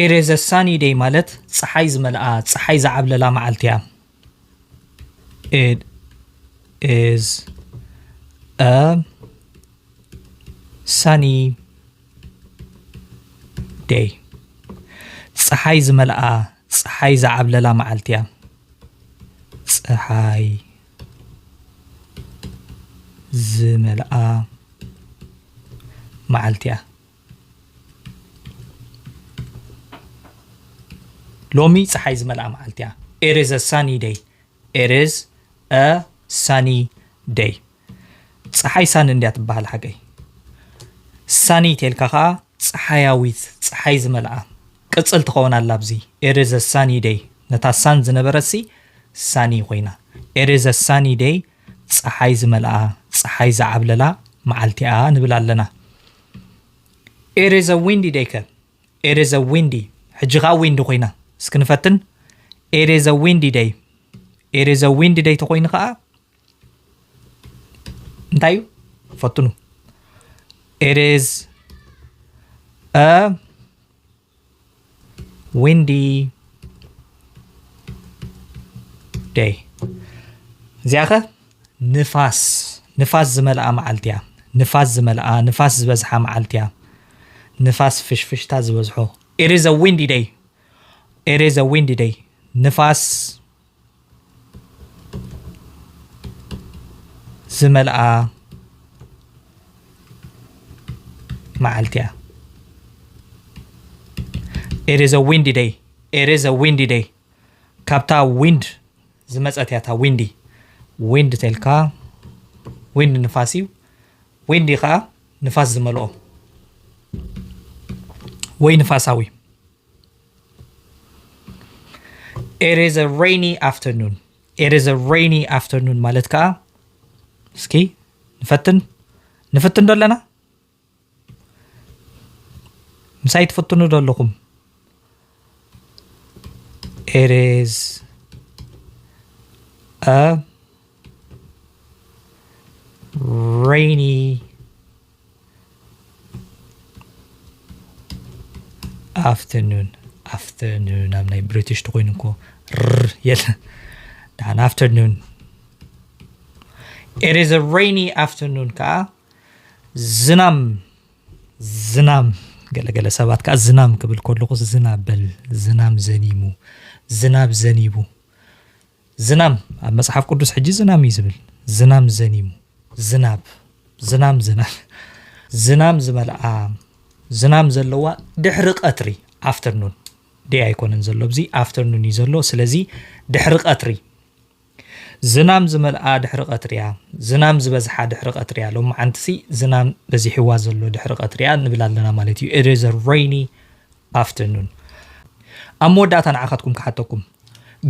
It is a sunny day ማለት ፀሐይ ዝመልኣ ፀሐይ ዝዓብለላ መዓልቲ እያ It is a sunny day ፀሐይ ዝመልኣ ፀሐይ ዝዓብለላ መዓልቲ እያ ፀሐይ ዝመልኣ መዓልቲ እያ ሎሚ ፀሐይ ዝመልኣ መዓልቲ እያ It is a sunny day It is a sunny day ፀሐይ ሳን እንድያ ትበሃል ሓገይ ሳኒ ተልካ ከዓ ፀሐያዊት ፀሐይ ዝመልኣ ቅጽል ትኸውን ኣላ ኣብዚ It is a sunny day ነታ ሳን ዝነበረሲ ሳኒ ኮይና It is a sunny day ፀሐይ ዝመልኣ ፀሐይ ዝዓብለላ መዓልቲ እያ ንብል ኣለና It is a windy day It is a windy ሕጂኻ ዊንዲ ኮይና እስክንፈትን It is a windy day It is a windy day ተኮይኑ ከዓ እንታይ ፈትኑ It is a windy day ዚያኸ ንፋስ ዝመልኣ መዓልቲ እያ ንፋስ ዝመልኣ ንፋስ ዝበዝሓ መዓልቲ እያ ንፋስ ፍሽፍሽታ ዝበዝሖ It is a windy day It is a windy day ንፋስ ዝመልኣ መዓልቲ እያ It is a windy day It is a windy day ካብታ wind ዝመፀት እያ ታ windy wind ተልካ wind ንፋስ እዩ windy ከዓ ንፋስ ዝመልኦ ወይ ንፋሳዊ It is a rainy afternoon It is a rainy afternoon ማለት ከዓ እስኪ ንፈትን ደለና ምሳይ ትፈትኑ ደለኹም It is a rainy afternoon I'm ናይ British ትኮይንኮ የለ ዳን afternoon It is a rainy afternoon ከዓ ዝናም ገለገለ ሰባት ከዓ ዝናም ክብል ከለኹ ዝናብ ዘኒቡ ዝናብ ኣብ መጽሓፍ ቅዱስ ሕጂ ዝናም ይዝብል ዝናም ዘኒሙ ዝናብ ዝመልኣ ዝናም ዘለዋ ድሕሪ ቀትሪ afternoon day ኣይኮነን ዘሎ ብዚ afternoon እዩ ዘሎ ስለዚ ድሕሪ ቀትሪ ዝናም ዝመልኣ ድሕሪ ቀትሪ እያ ዝናም ዝበዝሓ ድሕሪ ቀትሪ እያ ሎም ዓንቲሲ ዝናም በዚሕዋ ዘሎ ድሕሪ ቀትሪ እያ ንብል ኣለና ማለት እዩ It is a rainy afternoon ኣብ መወዳእታ ንዓኻትኩም ክሓተኩም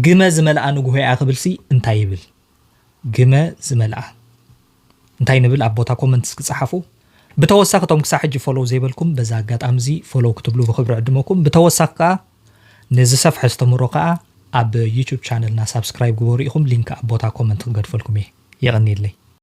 ግመ ዝመልኣ ንጉሆ እያ ክብልሲ እንታይ ይብል ግመ ዝመልኣ እንታይ ንብል ኣብ ቦታ ኮመንትስ ክጻሓፉ ብተወሳኺ ቶም ክሳብ ሕጂ ፎሎው ዘይበልኩም በዛ ኣጋጣሚ እዚ ፎሎው ክትብሉ ብኽብሪ ዕድመኩም ብተወሳኺ ከዓ ነዚ ሰፍሐ ዝተምሮ ከዓ ኣብ ዩቲዩብ ቻነልና ሳብስክራይብ ግበሩ ኢኹም ሊንክ ኣብ ቦታ ኮመንት ክገድፈልኩም እየ የቕኒለይ